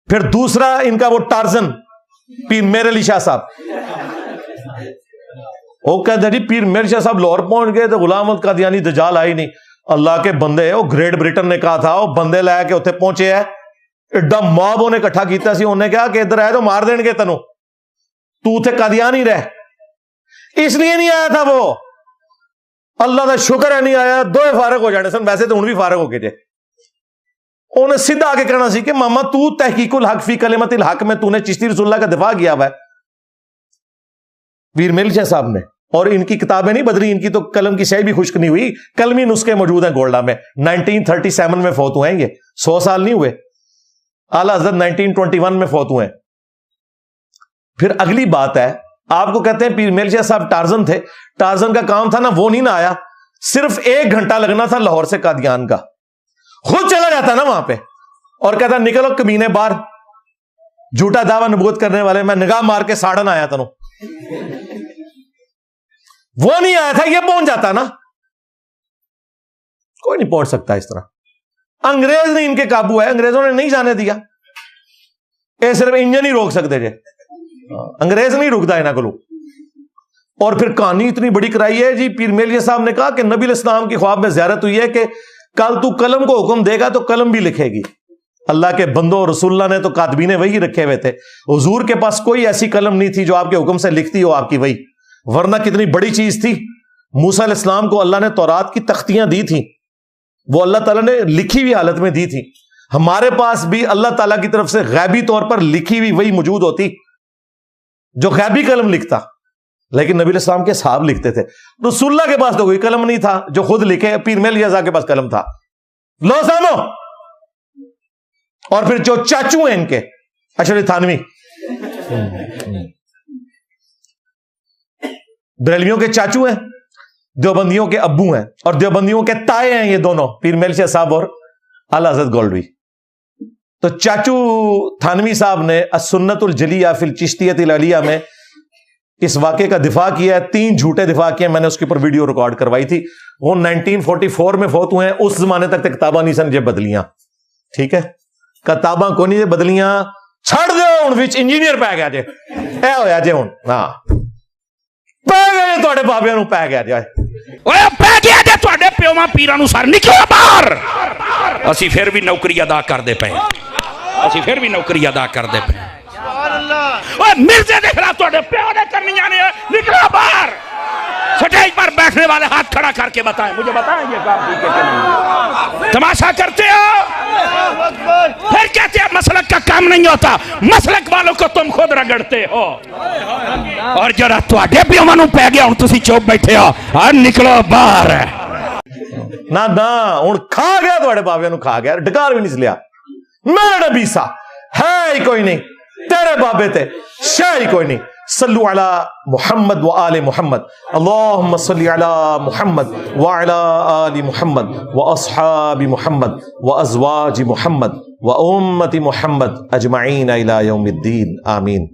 پھر دوسرا ان کا وہ ٹارزن پیر میر علی شاہ صاحب، وہ کہتے جی پیر میر شاہ صاحب لاہور پہنچ گئے تو غلام احمد قادیانی دجال آئی نہیں. اللہ کے بندے، وہ گریٹ برٹن نے کہا تھا وہ بندے لے کے اتنے پہنچے ہے، ایڈا موب انہیں اکٹھا کیتا سی، انہیں کہا کہ ادھر آئے تو مار دیں گے تینوں، تو اتنے قادیانی رہ. اس لیے نہیں آیا تھا وہ، اللہ کا شکر ہے نہیں آیا، دو فارغ ہو جانے سن، ویسے تو ہن بھی فارغ ہو کے جے. انہیں سیدھا آگے کہنا سی کہ ماما تو تحقیق الحق فی کلمت الحق میں تو نے چشتی رسول اللہ کا دفاع کیا ہوا ہے پیر میر شاہ صاحب نے. اور ان کی کتابیں نہیں بدلی، ان کی تو قلم کی سیاہی بھی خشک نہیں ہوئی، قلمی نسخے موجود ہیں گولڈا میں. 1937 میں فوت ہوئے ہیں، یہ 100 سال نہیں ہوئے. اعلی حضرت 1921 میں فوت ہوئے ہیں. پھر اگلی بات ہے، آپ کو کہتے ہیں پیر میر شاہ صاحب ٹارزن تھے. ٹارزن کا کام تھا نا، وہ نہیں نہ آیا، صرف 1 گھنٹہ لگنا تھا لاہور سے قادیان کا، خود چلا جاتا نا وہاں پہ اور کہتا نکلو کمینے باہر، جھوٹا دعویٰ نبوت کرنے والے، میں نگاہ مار کے ساڑن آیا تھا. وہ نہیں آیا تھا، یہ پہنچ جاتا نا. کوئی نہیں پہنچ سکتا اس طرح. انگریز نے ان کے قابو ہے، انگریزوں نے نہیں جانے دیا. یہ صرف انجن ہی روک سکتے جے، انگریز نہیں رکتا انہاں کو. اور پھر کہانی اتنی بڑی کرائی ہے جی. پیر میل صاحب نے کہا کہ نبی علیہ السلام کی خواب میں زیارت ہوئی ہے کہ کل تو قلم کو حکم دے گا تو قلم بھی لکھے گی. اللہ کے بندوں، رسول اللہ نے تو کاتبین وحی رکھے ہوئے تھے، حضور کے پاس کوئی ایسی قلم نہیں تھی جو آپ کے حکم سے لکھتی ہو آپ کی وحی، ورنہ کتنی بڑی چیز تھی. موسیٰ علیہ السلام کو اللہ نے تورات کی تختیاں دی تھیں، وہ اللہ تعالیٰ نے لکھی ہوئی حالت میں دی تھی. ہمارے پاس بھی اللہ تعالیٰ کی طرف سے غیبی طور پر لکھی ہوئی وحی موجود ہوتی جو غیبی قلم لکھتا، لیکن نبی علیہ السلام کے صحاب لکھتے تھے. رسول اللہ کے پاس تو کوئی قلم نہیں تھا جو خود لکھے. پیر میل یزا کے پاس قلم تھا. لو سامو. اور پھر جو چاچو ہیں ان کے، اشرف تھانوی بریلویوں کے چاچو ہیں، دیوبندیوں کے ابو ہیں، اور دیوبندیوں کے تائے ہیں یہ دونوں، پیر میل شاہ صاحب اور اعلی حضرت گولڈوی. تو چاچو تھانوی صاحب نے السنت الجلیہ فی الچشتیۃ العلیہ میں اس واقعے کا دفاع کیا ہے. 3 جھوٹے دفاع کیے، میں نے اس کے اوپر ویڈیو ریکارڈ کروائی تھی. وہ 1944 میں فوت ہوئے ہیں. اس زمانے تک کتاباں نہیں سن جے بدلیاں، ٹھیک ہے، کتاباں کو نہیں جے بدلیاں، چھڑ دو ہن وچ انجینئر پہ گیا جے. اے ہویا جے ہن، ہاں پہ گئے تواڈے بابیاں نوں پہ گیا جے، اوے پہ گیا جے تواڈے پیواں پیراں نوں. سر نکلو باہر. اسی پھر بھی نوکری ادا کردے پئے، اسی پھر بھی نوکری ادا کردے پئے. اوے مرزے دے خلاف تواڈے پیو نے کرنیاں نے، نکلو باہر. سٹیج پر بیٹھنے والے ہاتھ کھڑا کر کے بتائیں، مجھے بتائیں یہ کام ٹھیک ہے کہ نہیں؟ تماشا کرتے ہو، پھر کہتے ہیں مسلک کا کام نہیں ہوتا. مسلک والوں کو تم خود رگڑتے ہو. اور جرا تواڈے پیواں نوں پے گیا ہن تسی چوپ بیٹھے ہو، اور نکلو باہر. نہ ہن کھا گیا تواڈے بابیاں نوں، کھا گیا، ڈکار بھی نہیں سلیا. میں نبی سا ہے ہی کوئی نہیں، تیرے بابے تے شاہ ہی کوئی نہیں. صلو علی محمد و آل محمد. اللہم صلی علی محمد و علی آل محمد و اصحاب محمد و ازواج محمد و امت محمد اجمعین الی یوم الدین. آمین.